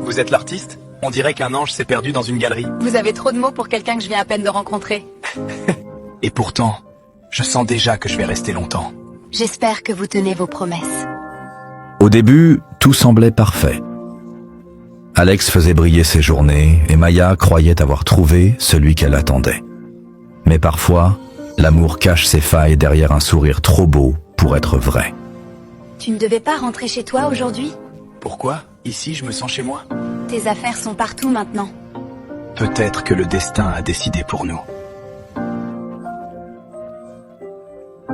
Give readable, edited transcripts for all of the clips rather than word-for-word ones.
Vous êtes l'artiste? On dirait qu'un ange s'est perdu dans une galerie. Vous avez trop de mots pour quelqu'un que je viens à peine de rencontrer. Et pourtant, je sens déjà que je vais rester longtemps. J'espère que vous tenez vos promesses. Au début, tout semblait parfait. Alex faisait briller ses journées et Maya croyait avoir trouvé celui qu'elle attendait. Mais parfois, l'amour cache ses failles derrière un sourire trop beau pour être vrai. Tu ne devais pas rentrer chez toi aujourd'hui? Pourquoi? Ici, je me sens chez moi. Tes affaires sont partout maintenant. Peut-être que le destin a décidé pour nous.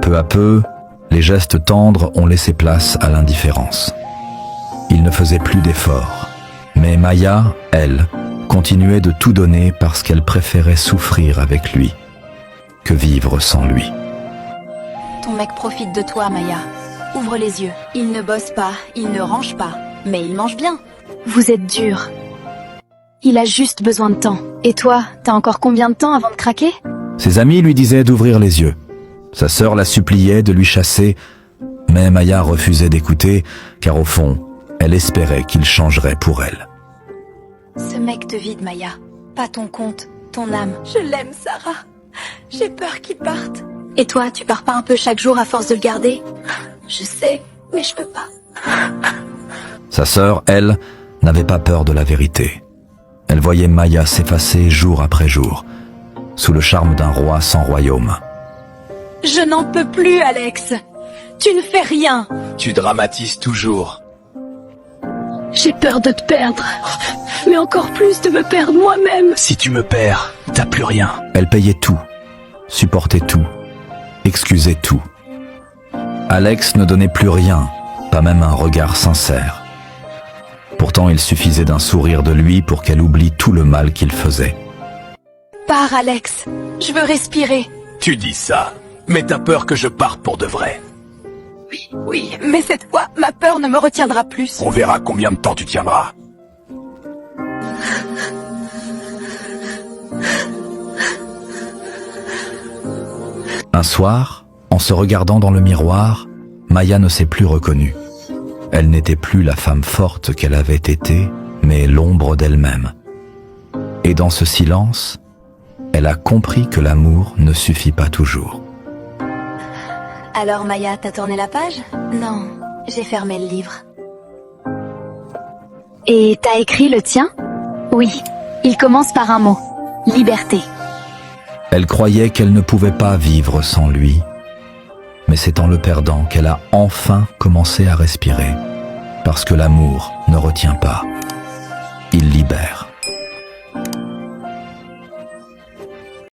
Peu à peu, les gestes tendres ont laissé place à l'indifférence. Il ne faisait plus d'efforts. Mais Maya, elle, continuait de tout donner parce qu'elle préférait souffrir avec lui que vivre sans lui. Ton mec profite de toi, Maya. Ouvre les yeux. Il ne bosse pas, il ne range pas, mais il mange bien. Vous êtes dur. Il a juste besoin de temps. Et toi, t'as encore combien de temps avant de craquer? Ses amis lui disaient d'ouvrir les yeux. Sa sœur la suppliait de lui chasser, mais Maya refusait d'écouter, car au fond, elle espérait qu'il changerait pour elle. Ce mec te vide, Maya. Pas ton compte, ton âme. Je l'aime, Sarah. J'ai peur qu'il parte. Et toi, tu pars pas un peu chaque jour à force de le garder? Je sais, mais je peux pas. Sa sœur, elle, n'avait pas peur de la vérité. Elle voyait Maya s'effacer jour après jour, sous le charme d'un roi sans royaume. Je n'en peux plus, Alex. Tu ne fais rien. Tu dramatises toujours. J'ai peur de te perdre. Mais encore plus de me perdre moi-même. Si tu me perds, t'as plus rien. Elle payait tout, supportait tout, excusait tout. Alex ne donnait plus rien, pas même un regard sincère. Pourtant, il suffisait d'un sourire de lui pour qu'elle oublie tout le mal qu'il faisait. Pars, Alex. Je veux respirer. Tu dis ça, mais t'as peur que je parte pour de vrai. Oui, mais cette fois, ma peur ne me retiendra plus. On verra combien de temps tu tiendras. Un soir, en se regardant dans le miroir, Maya ne s'est plus reconnue. Elle n'était plus la femme forte qu'elle avait été, mais l'ombre d'elle-même. Et dans ce silence, elle a compris que l'amour ne suffit pas toujours. Alors, Maya, t'as tourné la page? Non, j'ai fermé le livre. Et t'as écrit le tien? Oui, il commence par un mot. Liberté. Elle croyait qu'elle ne pouvait pas vivre sans lui. Mais c'est en le perdant qu'elle a enfin commencé à respirer. Parce que l'amour ne retient pas.